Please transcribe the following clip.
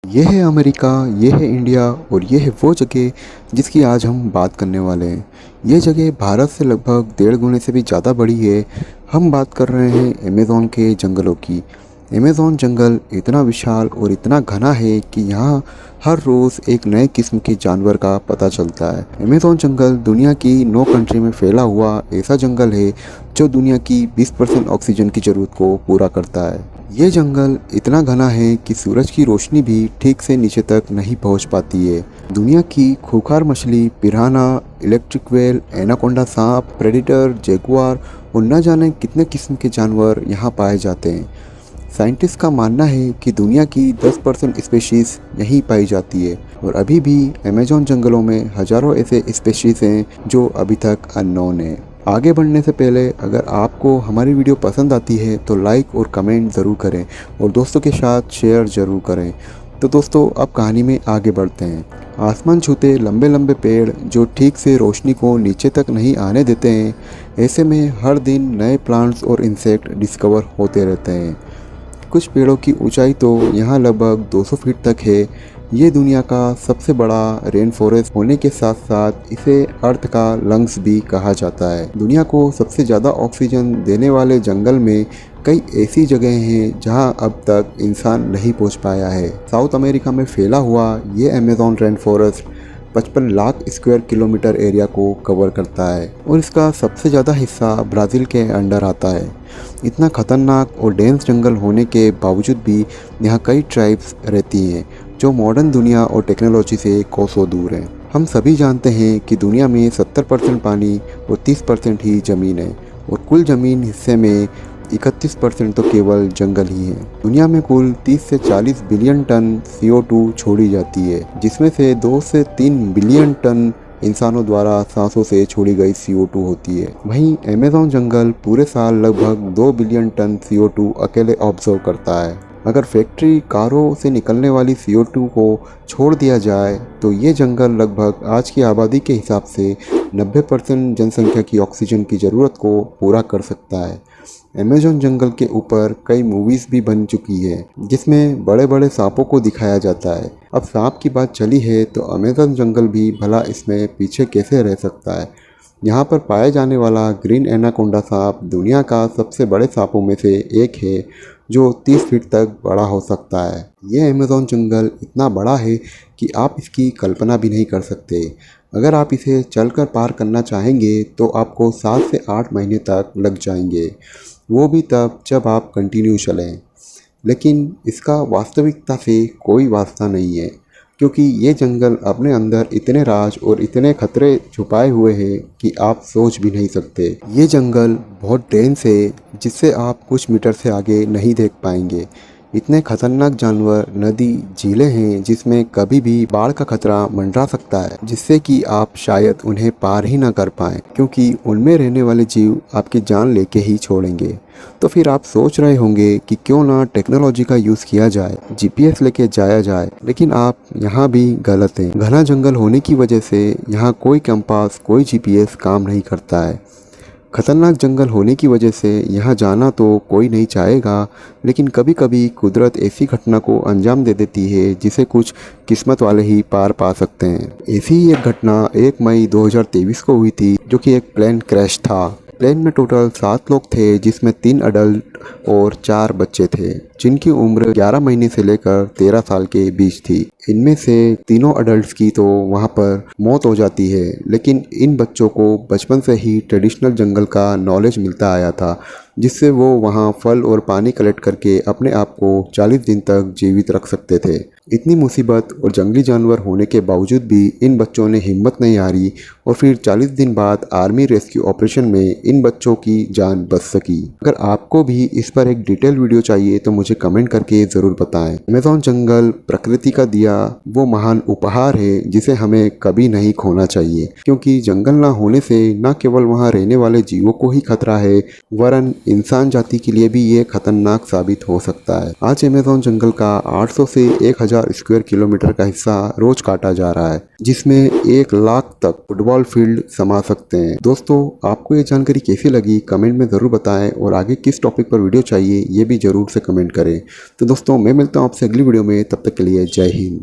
ये है अमेरिका, ये है इंडिया और ये है वो जगह जिसकी आज हम बात करने वाले हैं। ये जगह भारत से लगभग 1.5 गुने से भी ज़्यादा बड़ी है। हम बात कर रहे हैं अमेज़न के जंगलों की। अमेज़न जंगल इतना विशाल और इतना घना है कि यहाँ हर रोज़ एक नए किस्म के जानवर का पता चलता है। अमेज़न जंगल दुनिया की 9 कंट्री में फैला हुआ ऐसा जंगल है जो दुनिया की 20% ऑक्सीजन की ज़रूरत को पूरा करता है। ये जंगल इतना घना है कि सूरज की रोशनी भी ठीक से नीचे तक नहीं पहुंच पाती है। दुनिया की खूंखार मछली, पिराना, इलेक्ट्रिक व्हेल, एनाकोंडा सांप, प्रेडेटर, जैगुआर और न जाने कितने किस्म के जानवर यहाँ पाए जाते हैं। साइंटिस्ट का मानना है कि दुनिया की 10% स्पेशीज़ यहीं पाई जाती है और अभी भी अमेज़न जंगलों में हज़ारों ऐसे स्पेशीज़ हैं जो अभी तक अननोन है। आगे बढ़ने से पहले अगर आपको हमारी वीडियो पसंद आती है तो लाइक और कमेंट ज़रूर करें और दोस्तों के साथ शेयर ज़रूर करें। तो दोस्तों अब कहानी में आगे बढ़ते हैं। आसमान छूते लंबे लंबे पेड़ जो ठीक से रोशनी को नीचे तक नहीं आने देते हैं, ऐसे में हर दिन नए प्लांट्स और इंसेक्ट डिस्कवर होते रहते हैं। कुछ पेड़ों की ऊंचाई तो यहाँ लगभग 200 फीट तक है। ये दुनिया का सबसे बड़ा रेन फॉरेस्ट होने के साथ साथ इसे अर्थ का लंग्स भी कहा जाता है। दुनिया को सबसे ज़्यादा ऑक्सीजन देने वाले जंगल में कई ऐसी जगह हैं जहां अब तक इंसान नहीं पहुंच पाया है। साउथ अमेरिका में फैला हुआ ये Amazon rain forest 55 lakh square kilometre area को कवर करता है और इसका सबसे ज़्यादा हिस्सा ब्राज़ील के अंडर आता है। इतना खतरनाक और डेंस जंगल होने के बावजूद भी यहाँ कई ट्राइब्स रहती हैं जो मॉडर्न दुनिया और टेक्नोलॉजी से कोसों दूर हैं। हम सभी जानते हैं कि दुनिया में 70% पानी और 30% ही ज़मीन है और कुल ज़मीन हिस्से में 31% तो केवल जंगल ही है। दुनिया में कुल 30 से 40 बिलियन टन CO2 छोड़ी जाती है, जिसमें से 2 से 3 बिलियन टन इंसानों द्वारा सांसों से छोड़ी गई CO2 होती है। वहीं अमेज़न जंगल पूरे साल लगभग 2 बिलियन टन CO2 अकेले ऑब्जर्व करता है। अगर फैक्ट्री कारों से निकलने वाली CO2 को छोड़ दिया जाए तो ये जंगल लगभग आज की आबादी के हिसाब से 90% जनसंख्या की ऑक्सीजन की ज़रूरत को पूरा कर सकता है। अमेज़न जंगल के ऊपर कई मूवीज़ भी बन चुकी है जिसमें बड़े बड़े सांपों को दिखाया जाता है। अब सांप की बात चली है तो अमेज़न जंगल भी भला इसमें पीछे कैसे रह सकता है। यहाँ पर पाए जाने वाला ग्रीन एनाकोंडा सांप दुनिया का सबसे बड़े सांपों में से एक है जो 30 फीट तक बड़ा हो सकता है। यह अमेज़न जंगल इतना बड़ा है कि आप इसकी कल्पना भी नहीं कर सकते। अगर आप इसे चलकर पार करना चाहेंगे तो आपको 7 से 8 महीने तक लग जाएंगे, वो भी तब जब आप कंटिन्यू चलें। लेकिन इसका वास्तविकता से कोई वास्ता नहीं है क्योंकि ये जंगल अपने अंदर इतने राज और इतने खतरे छुपाए हुए हैं कि आप सोच भी नहीं सकते। ये जंगल बहुत डेंस है जिससे आप कुछ मीटर से आगे नहीं देख पाएंगे। इतने खतरनाक जानवर, नदी, झीलें हैं जिसमें कभी भी बाढ़ का खतरा मंडरा सकता है, जिससे कि आप शायद उन्हें पार ही ना कर पाएं क्योंकि उनमें रहने वाले जीव आपकी जान लेके ही छोड़ेंगे। तो फिर आप सोच रहे होंगे कि क्यों ना टेक्नोलॉजी का यूज़ किया जाए, GPS लेके जाया जाए, लेकिन आप यहाँ भी गलत हैं। घना जंगल होने की वजह से यहाँ कोई कंपास, कोई GPS काम नहीं करता है। खतरनाक जंगल होने की वजह से यहाँ जाना तो कोई नहीं चाहेगा, लेकिन कभी कभी कुदरत ऐसी घटना को अंजाम दे देती है जिसे कुछ किस्मत वाले ही पार पा सकते हैं। ऐसी ही एक घटना 1 मई 2023 को हुई थी जो कि एक प्लेन क्रैश था। प्लेन में टोटल 7 लोग थे जिसमें 3 अडल्ट और 4 बच्चे थे जिनकी उम्र 11 महीने से लेकर 13 साल के बीच थी। इनमें से तीनों अडल्ट्स की तो वहाँ पर मौत हो जाती है, लेकिन इन बच्चों को बचपन से ही ट्रेडिशनल जंगल का नॉलेज मिलता आया था जिससे वो वहाँ फल और पानी कलेक्ट करके अपने आप को 40 दिन तक जीवित रख सकते थे। इतनी मुसीबत और जंगली जानवर होने के बावजूद भी इन बच्चों ने हिम्मत नहीं हारी और फिर 40 दिन बाद आर्मी रेस्क्यू ऑपरेशन में इन बच्चों की जान बच सकी। अगर आपको भी इस पर एक डिटेल वीडियो चाहिए तो मुझे कमेंट करके ज़रूर बताएं। अमेज़न जंगल प्रकृति का दिया वो महान उपहार है जिसे हमें कभी नहीं खोना चाहिए, क्योंकि जंगल ना होने से न केवल वहाँ रहने वाले जीवों को ही खतरा है वरन इंसान जाति के लिए भी ये खतरनाक साबित हो सकता है। आज अमेज़न जंगल का 800 से 1000 स्क्वायर किलोमीटर का हिस्सा रोज काटा जा रहा है, जिसमें 1 लाख तक फुटबॉल फील्ड समा सकते हैं। दोस्तों, आपको ये जानकारी कैसी लगी कमेंट में ज़रूर बताएं और आगे किस टॉपिक पर वीडियो चाहिए ये भी ज़रूर से कमेंट करें। तो दोस्तों, मैं मिलता हूँ आपसे अगली वीडियो में, तब तक के लिए जय हिंद।